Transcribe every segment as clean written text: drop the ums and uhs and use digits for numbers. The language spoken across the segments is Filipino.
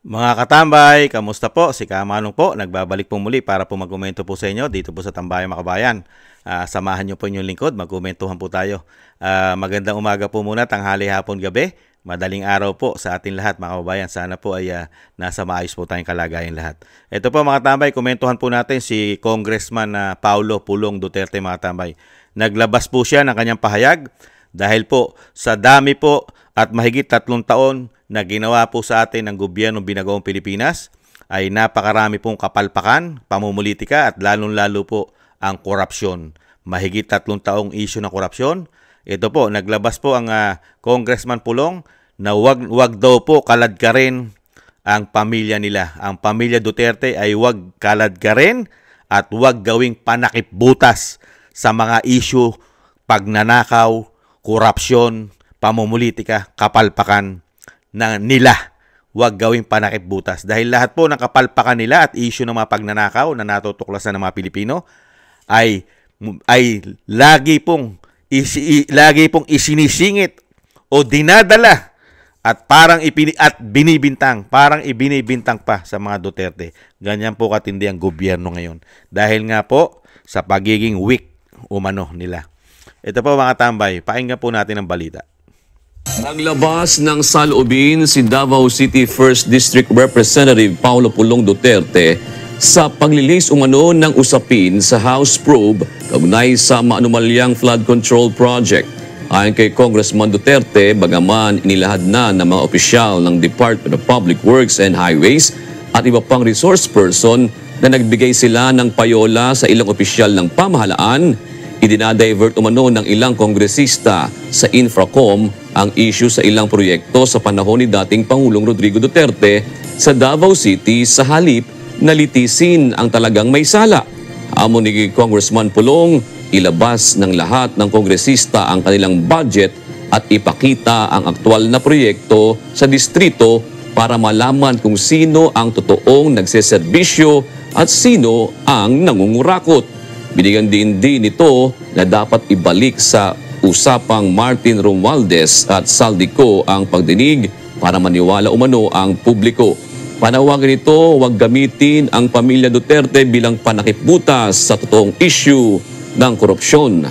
Mga katambay, kamusta po? Si Kamanong po, nagbabalik po muli para po magkomento po sa inyo dito po sa Tambayan Makabayan. Samahan niyo po inyong lingkod, magkomentuhan po tayo. Magandang umaga po muna, tanghali, hapon, gabi. Madaling araw po sa atin lahat mga kababayan. Sana po ay nasa maayos po tayong kalagayan lahat. Ito po mga tambay, komentuhan po natin si Congressman Paulo Pulong Duterte mga tambay. Naglabas po siya ng kanyang pahayag dahil po sa dami po at mahigit 3 taon na ginawa po sa atin ng gobyernong binagawang Pilipinas ay napakarami pong kapalpakan, pamumulitika at lalong-lalo po ang korupsyon. Mahigit 3 taong issue ng korupsyon. Ito po, naglabas po ang Congressman Pulong na wag daw po kaladkarin ang pamilya nila. Ang pamilya Duterte ay wag kaladkarin at wag gawing panakipbutas sa mga issue pagnanakaw, korupsyon, pamumulitika, kapalpakan na nila. Huwag gawing panakipbutas. Dahil lahat po ng kapalpakan nila at issue ng mga pagnanakaw na natutuklasan ng mga Pilipino ay lagi pong isinisingit o dinadala at binibintang, parang ibinibintang pa sa mga Duterte. Ganyan po katindi ang gobyerno ngayon. Dahil nga po sa pagiging weak umano nila. Ito po mga tambay, pakinggan po natin ang balita. Naglabas ng saloobin si Davao City 1st District Representative Paulo Pulong Duterte sa paglilis umano ng usapin sa House probe kaugnay sa maanumalyang flood control project. Ayon kay Congressman Duterte, bagaman inilahad na ng mga opisyal ng Department of Public Works and Highways at iba pang resource person na nagbigay sila ng payola sa ilang opisyal ng pamahalaan, idinadivert umano ng ilang kongresista sa Infracom ang issue sa ilang proyekto sa panahon ni dating Pangulong Rodrigo Duterte sa Davao City sa halip na litisin ang talagang may sala. Amon ni Congressman Pulong, ilabas ng lahat ng kongresista ang kanilang budget at ipakita ang aktual na proyekto sa distrito para malaman kung sino ang totoong nagseserbisyo at sino ang nangungurakot. Binigyan din nito na dapat ibalik sa usapang Martin Romualdez at Saldico ang pagdinig para maniwala umano ang publiko. Panawagan nito, huwag gamitin ang pamilya Duterte bilang panakipbutas sa totoong issue ng korupsyon.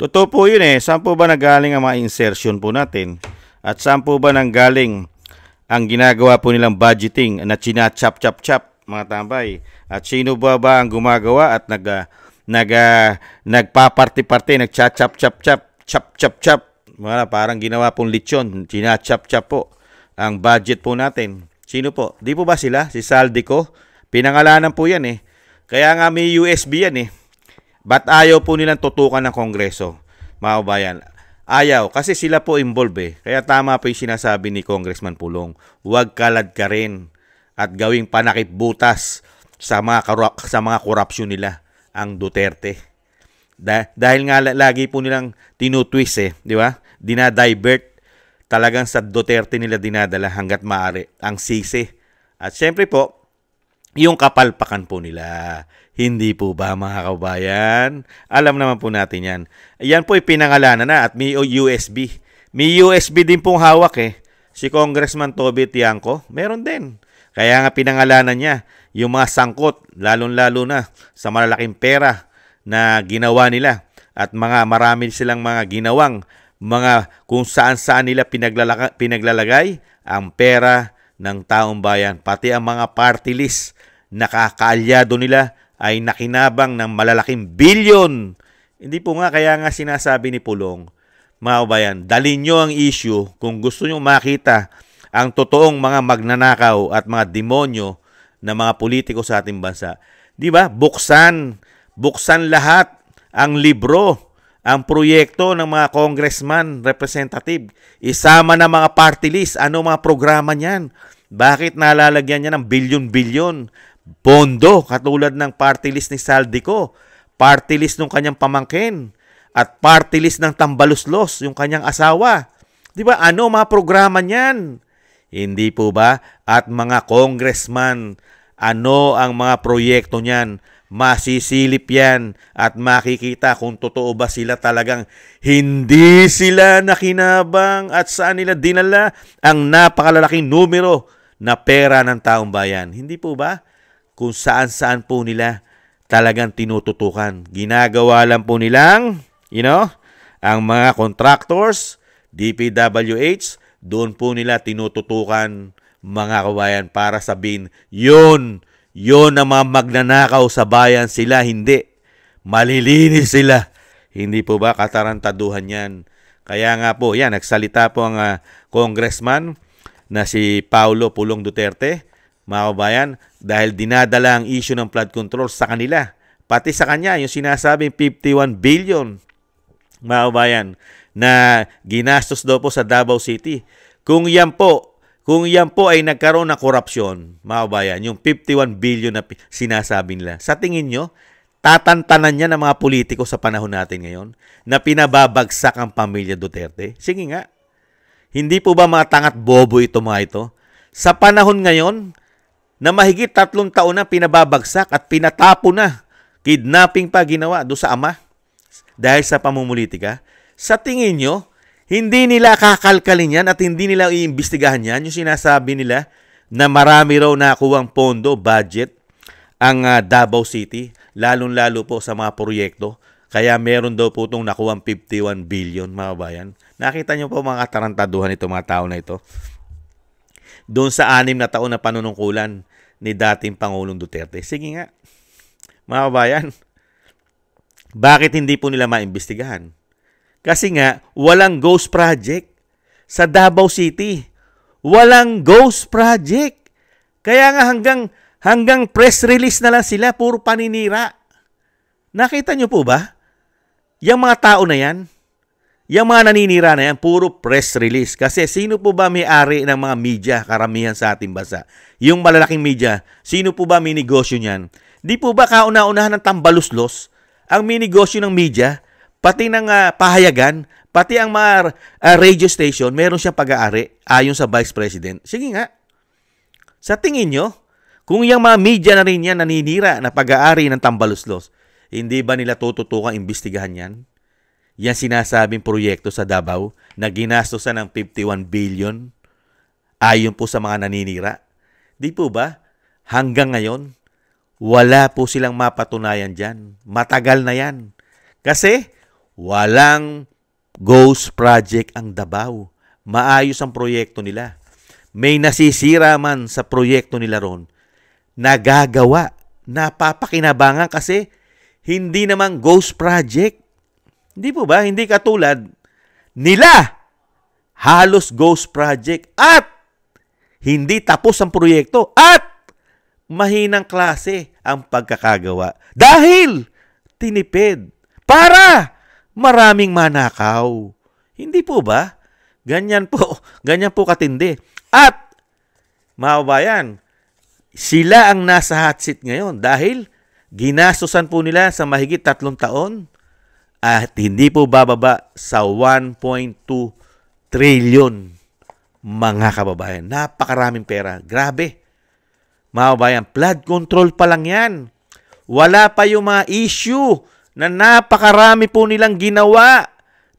Totoo po yun eh. Saan po ba nanggaling ang mga insertion po natin? At saan po ba nanggaling ang ginagawa po nilang budgeting na china-chap-chap-chap mga tambay? At sino ba ang gumagawa at nagpaparty-party, nagcha-chap-chap-chap, parang ginawa pong lechon, china-chap-chap po ang budget po natin. Sino po? Di po ba sila? Si Saldico? Pinangalanan po yan eh. Kaya nga may USB yan eh. Ba't ayaw po nilang tutukan ng Kongreso? Mga kabayan, ayaw. Kasi sila po involved eh. Kaya tama po yung sinasabi ni Congressman Pulong. Huwag kaladkarin at gawing panakipbutas sa mga korupsyon nila ang Duterte. Dahil nga lagi po nilang tinutwist eh, di ba? Dinadivert. Talagang sa Duterte nila dinadala hanggat maaari ang sisi. At syempre po, yung kapalpakan po nila. Hindi po ba mga kabayan? Alam naman po natin yan. Yan po ay pinangalanan na at may USB. May USB din pong hawak eh. Si Congressman Toby Tiangco, meron din. Kaya nga pinangalanan niya yung mga sangkot, lalong-lalo na sa malalaking pera na ginawa nila. At marami silang mga ginawang mga kung saan-saan nila pinaglalagay ang pera ng taong bayan. Pati ang mga party list na kakaalyado nila ay nakinabang ng malalaking bilyon. Hindi po nga, kaya nga sinasabi ni Pulong, mga kabayan, dalhin nyo ang issue kung gusto nyo makita ang totoong mga magnanakaw at mga demonyo na mga politiko sa ating bansa. Di ba? Buksan lahat ang libro, ang proyekto ng mga congressman, representative. Isama na mga party list. Ano mga programa niyan? Bakit nalalagyan niya ng bilyon-bilyon? Pondo, katulad ng party list ni Saldico, party list ng kanyang pamangkin, at party list ng Tambaluslos, yung kanyang asawa. Di ba? Ano mga programa niyan? Hindi po ba? At mga congressman, ano ang mga proyekto niyan? Masisilip yan at makikita kung totoo ba sila talagang hindi sila nakinabang at saan nila dinala ang napakalalaking numero na pera ng taong bayan. Hindi po ba? Kung saan-saan po nila talagang tinututukan. Ginagawa lang po nilang, ang mga contractors, DPWH, doon po nila tinututukan mga kabayan para sabihin, yun ang mga magnanakaw sa bayan sila, hindi. Malilinis sila. Hindi po ba katarantaduhan yan? Kaya nga po, yan, nagsalita po ang congressman na si Paulo Pulong Duterte, mga kabayan, dahil dinadala ang issue ng flood control sa kanila. Pati sa kanya, yung sinasabing 51 billion, mga kabayan, na ginastos daw po sa Davao City. Kung yan po ay nagkaroon ng korupsyon, mga kabayan, yung 51 billion na sinasabi nila, sa tingin nyo, tatantanan niya ng mga politiko sa panahon natin ngayon na pinababagsak ang pamilya Duterte? Sige nga. Hindi po ba mga tangat bobo ito mga ito? Sa panahon ngayon, na mahigit 3 taon na pinababagsak at pinatapo na, kidnapping pa ginawa doon sa ama dahil sa pamumulitika, sa tingin nyo, hindi nila kakalkalin yan at hindi nila iimbestigahan yan, yung sinasabi nila na marami raw nakuwang pondo, budget, ang Davao City, lalong-lalo po sa mga proyekto. Kaya meron daw po itong nakuwang 51 billion, mga bayan. Nakita nyo po mga katarantaduhan ito, mga tao na ito. Doon sa 6 na taon na panunungkulan ni dating Pangulong Duterte. Sige nga, mga bayan, bakit hindi po nila maimbestigahan? Kasi nga, walang ghost project sa Davao City. Walang ghost project. Kaya nga hanggang press release na lang sila, puro paninira. Nakita nyo po ba? Yung mga tao na yan, yung mga naninira na yan, puro press release. Kasi sino po ba may-ari ng mga media, karamihan sa ating bansa? Yung malalaking media, sino po ba may negosyo niyan? Di po ba kauna-unahan ng tambaluslos ang may negosyo ng media? Pati ng pahayagan, pati ang mga radio station, meron siyang pag-aari ayon sa Vice President. Sige nga. Sa tingin nyo, kung yung mga media na rin yan naninira na pag-aari ng tambaluslos, hindi ba nila tututukan imbestigahan yan? Yan sinasabing proyekto sa Davao na ginastosan ng 51 billion ayon po sa mga naninira. Di po ba? Hanggang ngayon, wala po silang mapatunayan dyan. Matagal na yan. Kasi walang ghost project ang Davao. Maayos ang proyekto nila. May nasisira man sa proyekto nila ron, nagagawa, napapakinabangan kasi hindi naman ghost project. Hindi po ba? Hindi katulad nila. Halos ghost project at hindi tapos ang proyekto at mahinang klase ang pagkakagawa. Dahil tinipid para maraming manakaw. Hindi po ba? Ganyan po katindi. At, mga kabayan, sila ang nasa hot seat ngayon dahil ginastosan po nila sa mahigit 3 taon at hindi po bababa sa 1.2 trillion, mga kababayan. Napakaraming pera. Grabe. Mga kababayan, flood control pa lang yan. Wala pa yung mga issue na napakarami po nilang ginawa.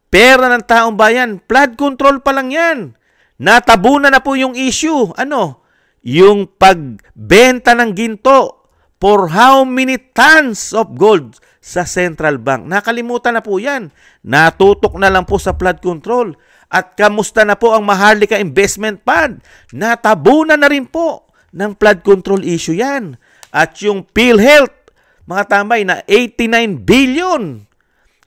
Pera ng taong bayan, flood control pa lang yan. Natabunan na po yung issue. Ano? Yung pagbenta ng ginto for how many tons of gold sa Central Bank. Nakalimutan na po yan. Natutok na lang po sa flood control. At kamusta na po ang Maharlika Investment Fund? Natabunan na rin po ng flood control issue yan. At yung PhilHealth, mga tambay, na 89 billion.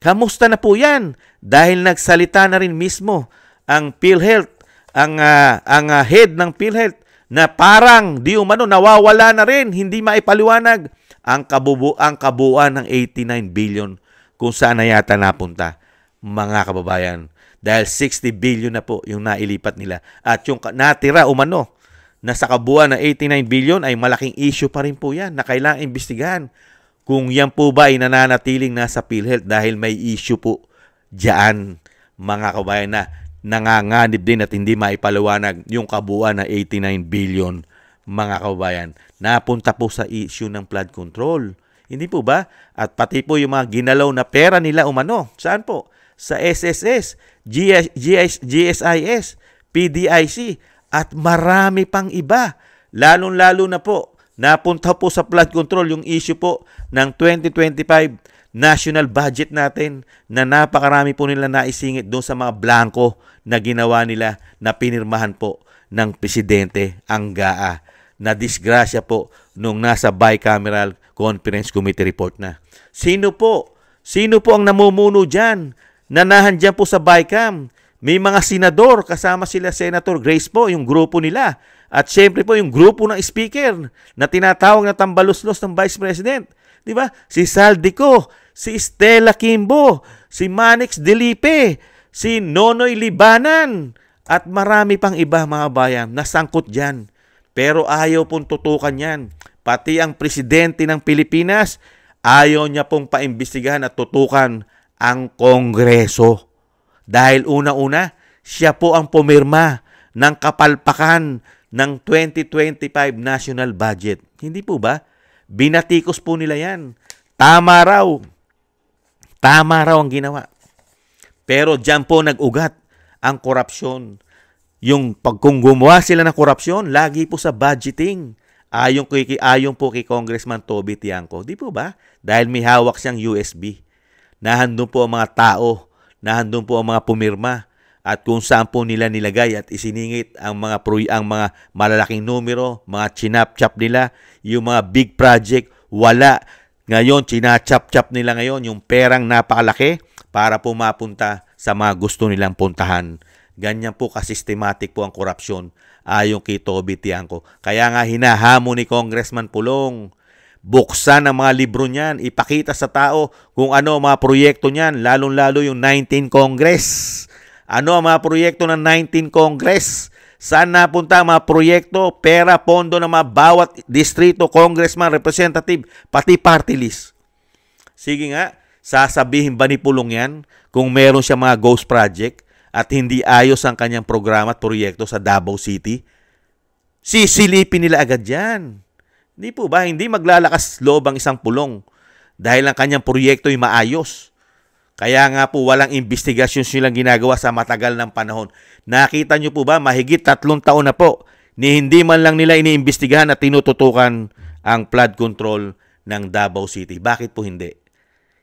Kamusta na po yan? Dahil nagsalita na rin mismo ang PhilHealth, ang head ng PhilHealth, na parang di umano nawawala na rin, hindi maipaliwanag ang kabuuan ng 89 billion kung saan na yata napunta, mga kababayan. Dahil 60 billion na po yung nailipat nila. At yung natira umano na sa kabuuan ng 89 billion ay malaking issue pa rin po yan na kailangang imbestigahan. Kung yan po ba ay nananatiling nasa PhilHealth dahil may issue po diyan, mga kabayan, na nanganganib din at hindi maipaliwanag yung kabuuan ng 89 billion, mga kabayan. Napunta po sa issue ng flood control. Hindi po ba? At pati po yung mga ginalaw na pera nila umano. Saan po? Sa SSS, GSIS, PDIC, at marami pang iba. Lalong-lalo na po, napunta po sa flood control yung issue po ng 2025 national budget natin na napakarami po nila naisingit doon sa mga blanco na ginawa nila na pinirmahan po ng Presidente ang GAA na disgrasya po nung nasa bicameral conference committee report na. Sino po? Sino po ang namumuno dyan? Nanahan dyan po sa BICAM. May mga senador, kasama sila Senator Grace po, yung grupo nila. At syempre po yung grupo ng speaker na tinatawag na tambaluslos ng Vice President. Di ba? Si Saldico, si Stella Kimbo, si Manix Delipe, si Nonoy Libanan, at marami pang iba mga bayan na sangkot dyan. Pero ayaw pong tutukan yan. Pati ang presidente ng Pilipinas, ayaw niya pong paimbestigahan at tutukan ang Kongreso. Dahil una-una, siya po ang pumirma ng kapalpakan ng 2025 national budget. Hindi po ba? Binatikos po nila yan. Tama raw. Tama raw ang ginawa. Pero dyan po nag-ugat ang korupsyon. Kung gumawa sila ng korupsyon, lagi po sa budgeting. Ayon po kay Congressman Toby Tiangco. Di po ba? Dahil may hawak siyang USB. Nahandun po ang mga tao. Nahandun po ang mga pumirma. At kung saan po nila nilagay at isiningit ang mga malalaking numero, mga chinap-chap nila, yung mga big project, wala. Ngayon, chinachap-chap nila ngayon yung perang napakalaki para po mapunta sa mga gusto nilang puntahan. Ganyan po kasystematic po ang korupsyon ayon kay Toby Tiangco. Kaya nga hinahamon ni Congressman Pulong, buksan ang mga libro niyan, ipakita sa tao kung ano ang mga proyekto niyan, lalong-lalo yung 19 Congress. Ano ang mga proyekto ng 19 Congress? Saan napunta ang mga proyekto, pera, pondo ng mga bawat distrito, congressman, representative, pati party list? Sige nga, sasabihin ba ni Pulong yan kung meron siya mga ghost project at hindi ayos ang kanyang programa at proyekto sa Davao City? Sisilipin nila agad yan. Hindi po ba? Hindi maglalakas loob ang isang Pulong dahil ang kanyang proyekto ay maayos. Kaya nga po walang investigasyon silang ginagawa sa matagal ng panahon. Nakita nyo po ba, mahigit 3 taon na po, ni hindi man lang nila iniimbestigahan at tinututukan ang flood control ng Davao City. Bakit po hindi?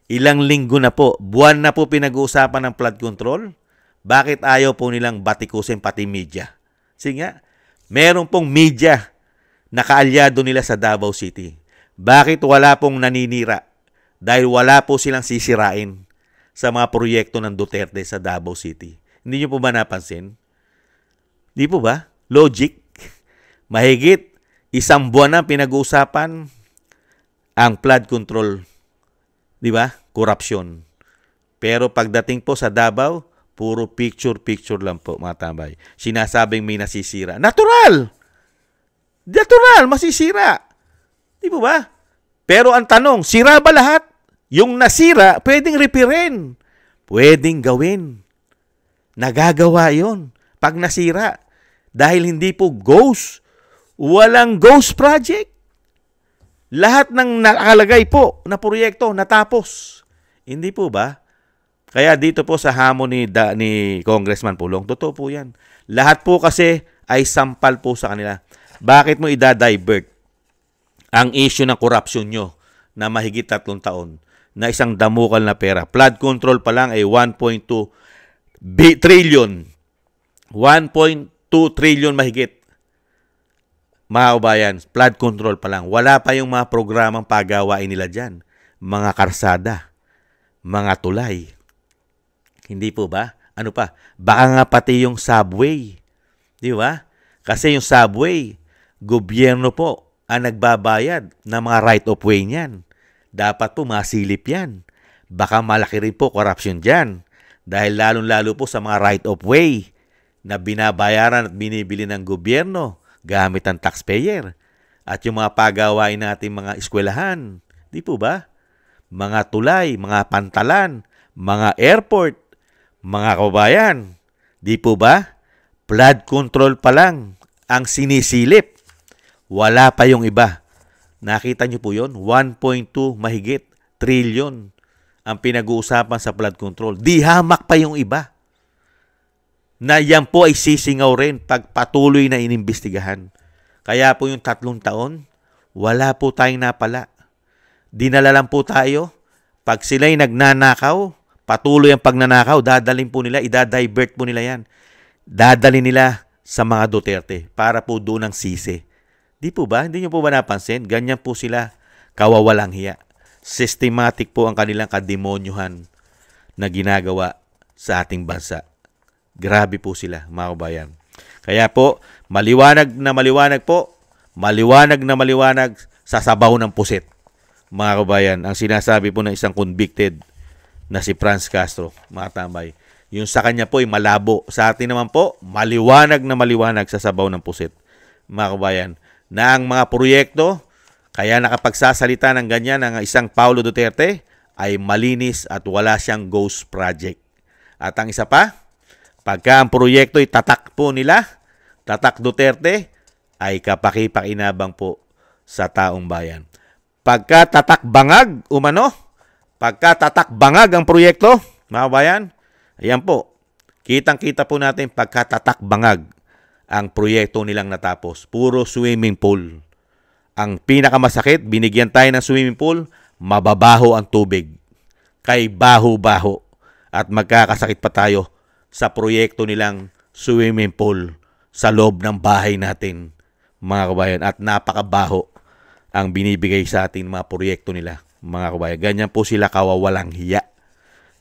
Ilang linggo na po, buwan na po pinag-uusapan ng flood control. Bakit ayaw po nilang batikusin pati media? Sige nga, meron pong media na kaalyado nila sa Davao City. Bakit wala pong naninira? Dahil wala po silang sisirain sa mga proyekto ng Duterte sa Davao City. Hindi nyo po ba napansin? Di po ba? Logic. Mahigit 1 buwan na pinag-uusapan ang flood control. Di ba? Korupsyon. Pero pagdating po sa Davao, puro picture lang po, mga tambay. Sinasabing may nasisira. Natural! Natural, masisira. Di po ba? Pero ang tanong, sira ba lahat? Yung nasira, pwedeng repairin. Pwedeng gawin. Nagagawa yon pag nasira. Dahil hindi po ghost. Walang ghost project. Lahat ng nakalagay po na proyekto natapos. Hindi po ba? Kaya dito po sa hamon ni Congressman Pulong, totoo po yan. Lahat po kasi ay sampal po sa kanila. Bakit mo idadivert ang issue ng korupsyon nyo na mahigit 3 taon na isang damukal na pera? Flood control pa lang ay 1.2 trillion. 1.2 trillion mahigit. Mga kabayan, flood control pa lang. Wala pa yung mga programang pagawain nila dyan. Mga karsada, mga tulay. Hindi po ba? Ano pa? Baka nga pati yung subway. Di ba? Kasi yung subway, gobyerno po ang nagbabayad ng mga right of way niyan. Dapat po masilip yan. Baka malaki rin po corruption dyan. Dahil lalong-lalo po sa mga right of way na binabayaran at binibili ng gobyerno gamit ang taxpayer. At yung mga pagawain natin mga eskwelahan. Di po ba? Mga tulay, mga pantalan, mga airport, mga kabayan. Di po ba? Flood control pa lang ang sinisilip. Wala pa yung iba. Nakita nyo po yun? 1.2 mahigit trillion ang pinag-uusapan sa flood control. Di hamak pa yung iba. Na yan po ay sisingaw rin pag patuloy na inimbestigahan. Kaya po yung 3 taon, wala po tayong napala. Dinala lang po tayo. Pag sila'y nagnanakaw, patuloy ang pagnanakaw, dadalhin po nila, idadivert po nila yan. Dadalhin nila sa mga Duterte para po doon ang sisi. Di po ba? Hindi nyo po ba napansin? Ganyan po sila kawawalang hiya. Systematic po ang kanilang kademonyohan na ginagawa sa ating bansa. Grabe po sila, mga kabayan. Kaya po, maliwanag po, maliwanag sa sabaw ng pusit. Mga kabayan, ang sinasabi po ng isang convicted na si Franz Castro, mga tambay. Yung sa kanya po ay malabo. Sa atin naman po, maliwanag sa sabaw ng pusit. Mga kabayan, na ang mga proyekto, kaya nakapagsasalita ng ganyan ang isang Paulo Duterte, ay malinis at wala siyang ghost project. At ang isa pa, pagka ang proyekto ay tatak po nila, tatak Duterte, ay kapakipakinabang po sa taong bayan. Pagka tatak bangag, pagka tatak bangag ang proyekto, mga bayan, ayan po, kitang-kita po natin pagka tatak bangag ang proyekto nilang natapos. Puro swimming pool. Ang pinakamasakit, binigyan tayo ng swimming pool, mababaho ang tubig. Kay baho-baho. At magkakasakit pa tayo sa proyekto nilang swimming pool sa loob ng bahay natin, mga kabayan. At napakabaho ang binibigay sa atin mga proyekto nila, mga kabayan. Ganyan po sila kawawalang hiya,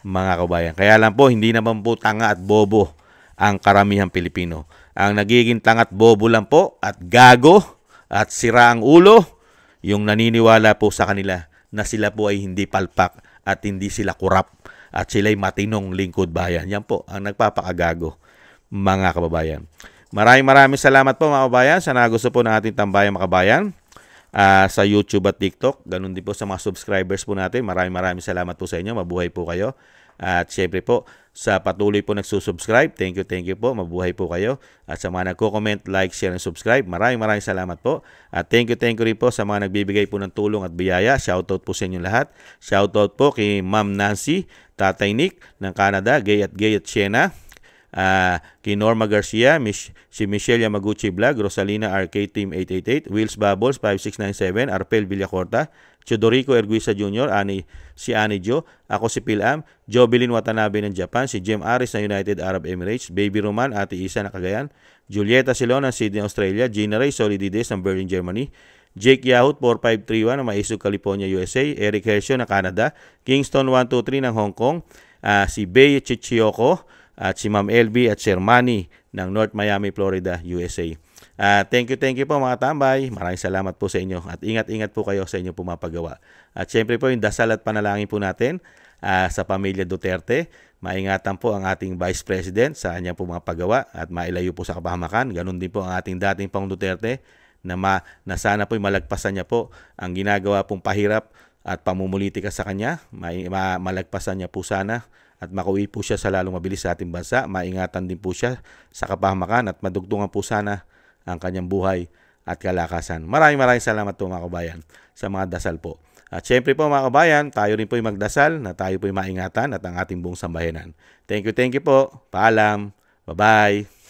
mga kabayan. Kaya lang po, hindi naman po tanga at bobo ang karamihang Pilipino. Ang nagiging tanga at bobo lang po at gago at sira ang ulo, yung naniniwala po sa kanila na sila po ay hindi palpak at hindi sila kurap at sila'y matinong lingkod bayan. Yan po ang nagpapakagago, mga kababayan. Maraming salamat po, mga kababayan, sa nagusto po ng ating tambayang mga kababayan sa YouTube at TikTok. Ganun din po sa mga subscribers po natin. Maraming salamat po sa inyo. Mabuhay po kayo. At syempre po, sa patuloy po nagsusubscribe, thank you po, mabuhay po kayo. At sa mga nagko-comment, like, share, and subscribe, maraming salamat po. At thank you rin po sa mga nagbibigay po ng tulong at biyaya. Shoutout po sa inyo lahat. Shoutout po kay Ma'am Nancy, Tatay Nick ng Canada, Gay at Siena, kay Norma Garcia, si Michelle Yamaguchi Vlog, Rosalina RK Team 888, Wills Bubbles 5697, Arpel Villacorta, Chodorico Erguisa Jr., si Ani Jo, ako si Pilam, Jovelyn Watanabe ng Japan, si Jem Aris ng United Arab Emirates, Baby Roman, Ate Isa ng Cagayan, Julieta Silon ng Sydney, Australia, Gina Ray Solidides ng Berlin, Germany, Jake Yahut 4531 ng Maisog, California, USA, Eric Hersio ng Canada, Kingston 123 ng Hong Kong, si Bey Chichioko, at si Ma'am LB at Sir Manny ng North Miami, Florida, USA. Thank you po, mga tambay. Maraming salamat po sa inyo at ingat po kayo sa inyong pumapagawa. At syempre po yung dasal at panalangin po natin sa pamilya Duterte. Maingatan po ang ating Vice President sa kanyang po mga paggawa at mailayo po sa kapahamakan. Ganon din po ang ating dating Pangulong Duterte na sana po malagpasan niya po ang ginagawa pong pahirap at pamumulitika sa kanya. Malagpasan niya po sana at makauwi po siya sa lalong mabilis sa ating bansa. Maingatan din po siya sa kapahamakan at madugtungan po sana ang kanyang buhay at kalakasan. Maraming salamat po, mga kabayan, sa mga dasal po. At syempre po, mga kabayan, tayo rin po yung magdasal na tayo po yung maingatan at ang ating buong sambayanan. Thank you po. Paalam. Bye-bye.